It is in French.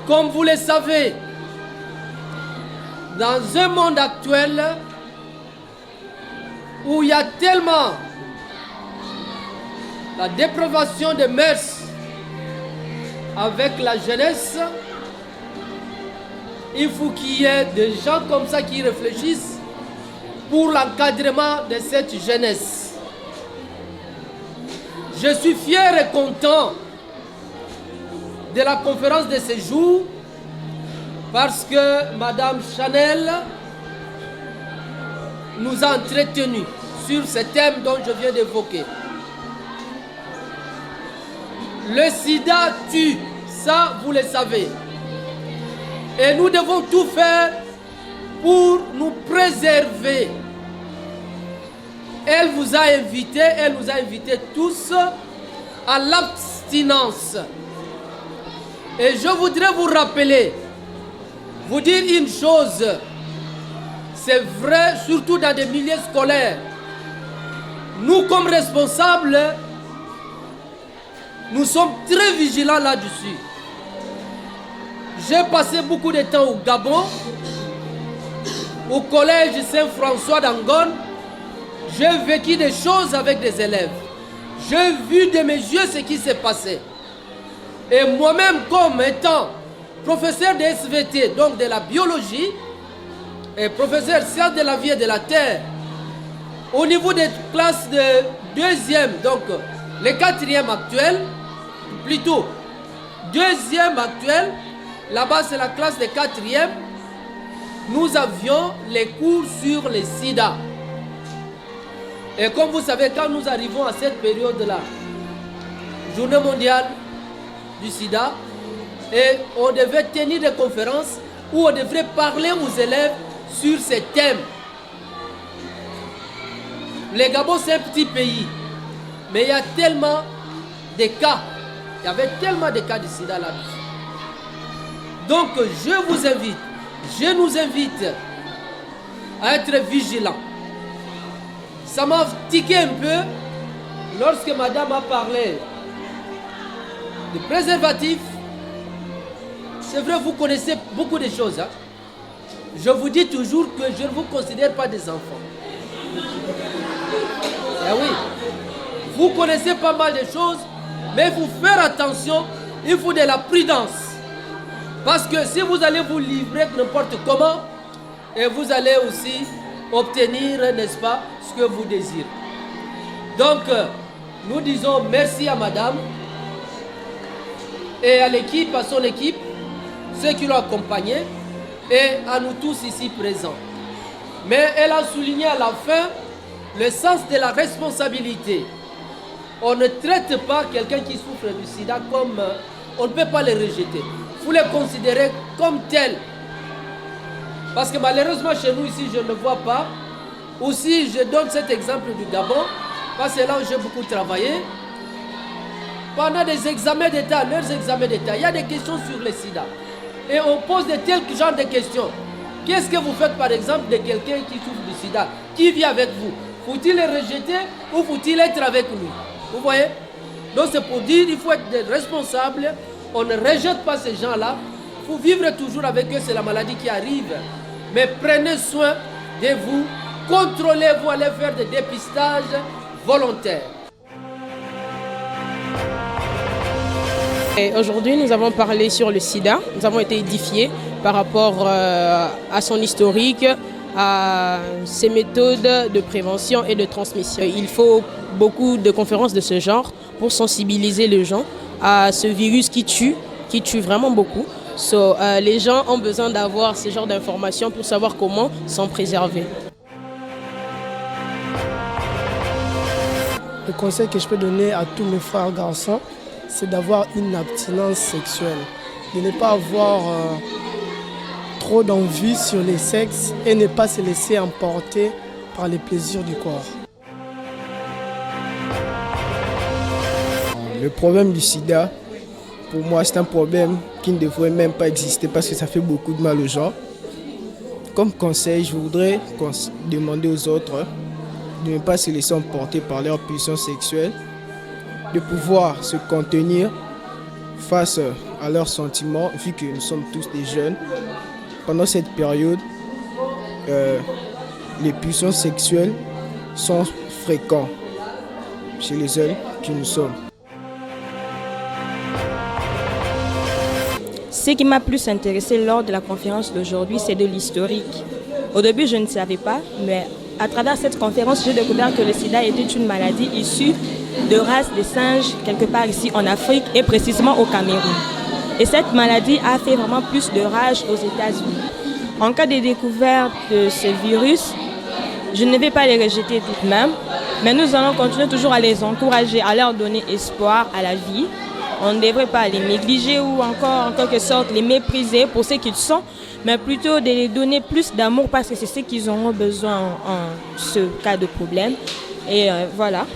Comme vous le savez, dans un monde actuel où il y a tellement la dépravation des mœurs avec la jeunesse, il faut qu'il y ait des gens comme ça qui réfléchissent pour l'encadrement de cette jeunesse. Je suis fier et content de la conférence de ce jour parce que Madame Chanel nous a entretenus sur ce thème dont je viens d'évoquer. Le sida tue, ça vous le savez. Et nous devons tout faire pour nous préserver. Elle nous a invités tous à l'abstinence. Et je voudrais vous rappeler, vous dire une chose, c'est vrai surtout dans des milieux scolaires. Nous comme responsables, nous sommes très vigilants là-dessus. J'ai passé beaucoup de temps au Gabon, au collège Saint-François d'Angone. J'ai vécu des choses avec des élèves. J'ai vu de mes yeux ce qui s'est passé. Et moi-même, comme étant professeur de SVT, donc de la biologie, et professeur sciences de la vie et de la terre, au niveau des classes de deuxième, donc les quatrièmes actuels, plutôt deuxième actuel, là-bas c'est la classe de quatrième, nous avions les cours sur le sida. Et comme vous savez, quand nous arrivons à cette période-là, journée mondiale du sida, et on devait tenir des conférences où on devrait parler aux élèves sur ces thèmes. Le Gabon, c'est un petit pays, mais il y a tellement de cas, il y avait tellement de cas de sida là-dessus. Donc je vous invite, je nous invite à être vigilants. Ça m'a tiqué un peu lorsque madame a parlé de préservatifs. C'est vrai, vous connaissez beaucoup de choses. Hein? Je vous dis toujours que je ne vous considère pas des enfants. Eh oui, vous connaissez pas mal de choses, mais il faut faire attention, il faut de la prudence. Parce que si vous allez vous livrer n'importe comment, et vous allez aussi obtenir, n'est-ce pas, ce que vous désirez. Donc, nous disons merci à madame et à l'équipe, à son équipe, ceux qui l'ont accompagné, et à nous tous ici présents. Mais elle a souligné à la fin le sens de la responsabilité. On ne traite pas quelqu'un qui souffre du sida comme... on ne peut pas le rejeter. Il faut le considérer comme tel. Parce que malheureusement chez nous ici, je ne le vois pas. Aussi, je donne cet exemple du Gabon, parce que là où j'ai beaucoup travaillé. Pendant des examens d'État, leurs examens d'État, il y a des questions sur le sida. Et on pose de tels genres de questions. Qu'est-ce que vous faites par exemple de quelqu'un qui souffre du sida, qui vit avec vous? Faut-il le rejeter ou faut-il être avec lui? Vous voyez? Donc c'est pour dire qu'il faut être des responsables. On ne rejette pas ces gens-là. Il faut vivre toujours avec eux, c'est la maladie qui arrive. Mais prenez soin de vous. Contrôlez-vous, allez faire des dépistages volontaires. Aujourd'hui, nous avons parlé sur le sida. Nous avons été édifiés par rapport à son historique, à ses méthodes de prévention et de transmission. Il faut beaucoup de conférences de ce genre pour sensibiliser les gens à ce virus qui tue vraiment beaucoup. Les gens ont besoin d'avoir ce genre d'informations pour savoir comment s'en préserver. Le conseil que je peux donner à tous mes frères garçons, c'est d'avoir une abstinence sexuelle, de ne pas avoir trop d'envie sur les sexes et ne pas se laisser emporter par les plaisirs du corps. Le problème du sida, pour moi, c'est un problème qui ne devrait même pas exister parce que ça fait beaucoup de mal aux gens. Comme conseil, je voudrais demander aux autres de ne pas se laisser emporter par leur pulsion sexuelle, de pouvoir se contenir face à leurs sentiments, vu que nous sommes tous des jeunes. Pendant cette période, les pulsions sexuelles sont fréquentes chez les jeunes que nous sommes. Ce qui m'a plus intéressé lors de la conférence d'aujourd'hui, c'est de l'historique. Au début, je ne savais pas, mais à travers cette conférence, j'ai découvert que le sida était une maladie issue de race des singes, quelque part ici en Afrique et précisément au Cameroun. Et cette maladie a fait vraiment plus de rage aux États-Unis. En cas de découverte de ce virus, je ne vais pas les rejeter tout de même, mais nous allons continuer toujours à les encourager, à leur donner espoir à la vie. On ne devrait pas les négliger ou encore en quelque sorte les mépriser pour ce qu'ils sont, mais plutôt de les donner plus d'amour parce que c'est ce qu'ils auront besoin en ce cas de problème. Et voilà.